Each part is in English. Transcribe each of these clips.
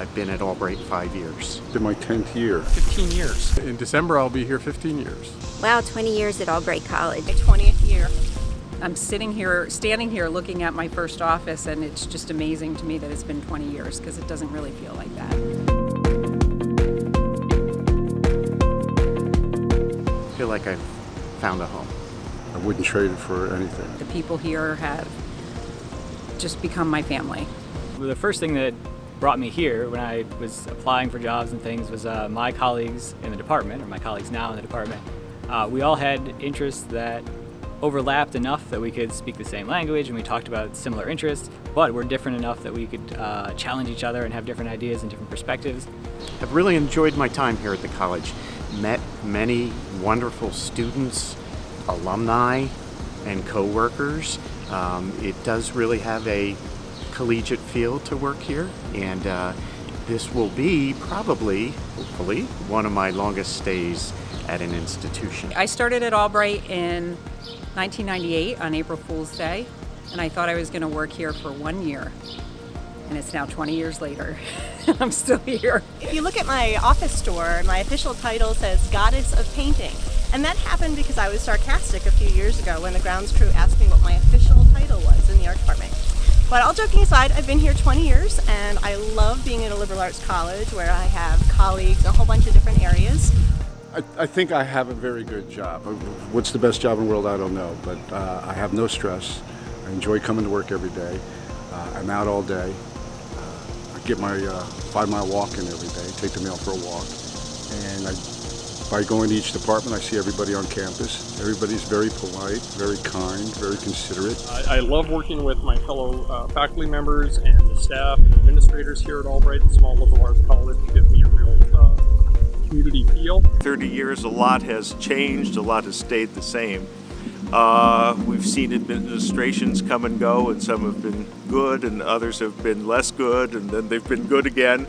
I've been at Albright 5 years. In my 10th year. 15 years. In December, I'll be here 15 years. Wow, 20 years at Albright College. My 20th year. I'm standing here looking at my first office, and it's just amazing to me that it's been 20 years because it doesn't really feel like that. I feel like I've found a home. I wouldn't trade it for anything. The people here have just become my family. The first thing that brought me here when I was applying for jobs and things was my colleagues in the department, or my colleagues now in the department. We all had interests that overlapped enough that we could speak the same language, and we talked about similar interests, but we're different enough that we could challenge each other and have different ideas and different perspectives. I've really enjoyed my time here at the college. Met many wonderful students, alumni, and co-workers. It does really have a collegiate feel to work here, and this will be probably, hopefully, one of my longest stays at an institution. I started at Albright in 1998 on April Fool's Day, and I thought I was going to work here for 1 year, and it's now 20 years later. I'm still here. If you look at my office door, my official title says Goddess of Painting, and that happened because I was sarcastic a few years ago when the grounds crew asked me what my official title was in the art department. But all joking aside, I've been here 20 years, and I love being at a liberal arts college where I have colleagues in a whole bunch of different areas. I think I have a very good job. What's the best job in the world? I don't know, but I have no stress. I enjoy coming to work every day. I'm out all day. I get my 5-mile walk in every day, take the mail for a walk. And by going to each department, I see everybody on campus. Everybody's very polite, very kind, very considerate. I love working with my fellow faculty members and the staff and administrators here at Albright, the small liberal arts college. It gives me a real community feel. 30 years, a lot has changed, a lot has stayed the same. We've seen administrations come and go, and some have been good and others have been less good, and then they've been good again.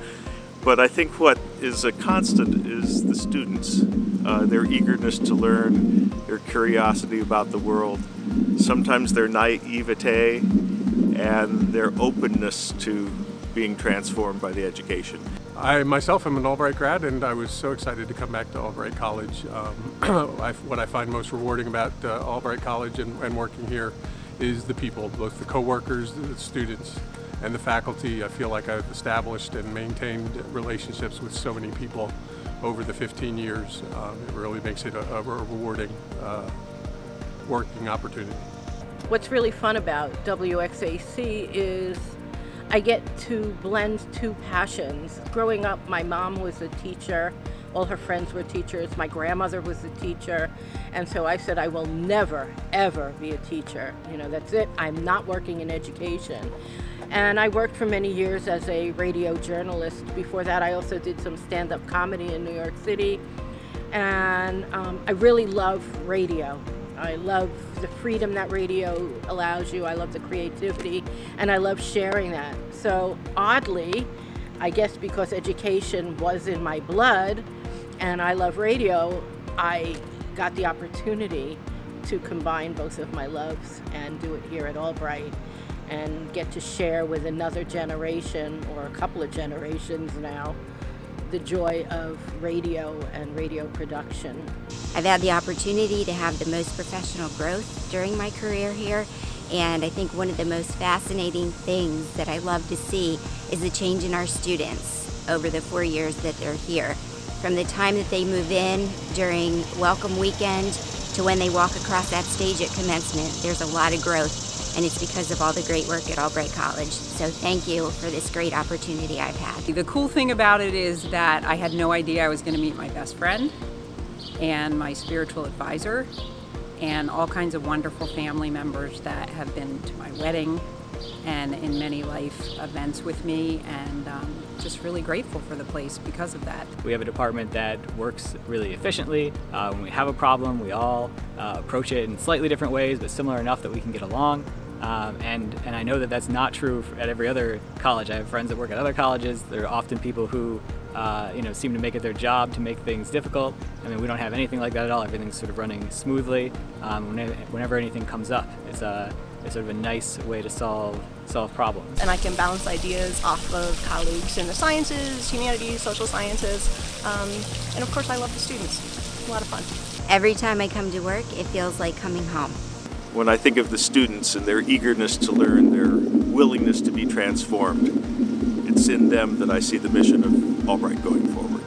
But I think what is a constant is the students, their eagerness to learn, their curiosity about the world, sometimes their naivete, and their openness to being transformed by the education. I myself am an Albright grad, and I was so excited to come back to Albright College. What I find most rewarding about Albright College and working here is the people, both the co-workers, the students, and the faculty. I feel like I've established and maintained relationships with so many people over the 15 years. It really makes it a rewarding working opportunity. What's really fun about WXAC is I get to blend two passions. Growing up, my mom was a teacher. All her friends were teachers. My grandmother was a teacher. And so I said, I will never, ever be a teacher. You know, that's it. I'm not working in education. And I worked for many years as a radio journalist. Before that, I also did some stand-up comedy in New York City. And I really love radio. I love the freedom that radio allows you. I love the creativity, and I love sharing that. So oddly, I guess because education was in my blood and I love radio, I got the opportunity to combine both of my loves and do it here at Albright and get to share with another generation, or a couple of generations now, the joy of radio and radio production. I've had the opportunity to have the most professional growth during my career here, and I think one of the most fascinating things that I love to see is the change in our students over the 4 years that they're here. From the time that they move in during welcome weekend to when they walk across that stage at commencement, there's a lot of growth, and it's because of all the great work at Albright College. So thank you for this great opportunity I've had. The cool thing about it is that I had no idea I was going to meet my best friend and my spiritual advisor and all kinds of wonderful family members that have been to my wedding and in many life events with me, and just really grateful for the place because of that. We have a department that works really efficiently. When we have a problem, we all approach it in slightly different ways, but similar enough that we can get along. And I know that that's not true at every other college. I have friends that work at other colleges. They're often people who seem to make it their job to make things difficult. I mean, we don't have anything like that at all. Everything's sort of running smoothly. Whenever anything comes up, it's sort of a nice way to solve solve problems. And I can bounce ideas off of colleagues in the sciences, humanities, social sciences, and of course I love the students. It's a lot of fun. Every time I come to work, it feels like coming home. When I think of the students and their eagerness to learn, their willingness to be transformed, it's in them that I see the mission of Albright going forward.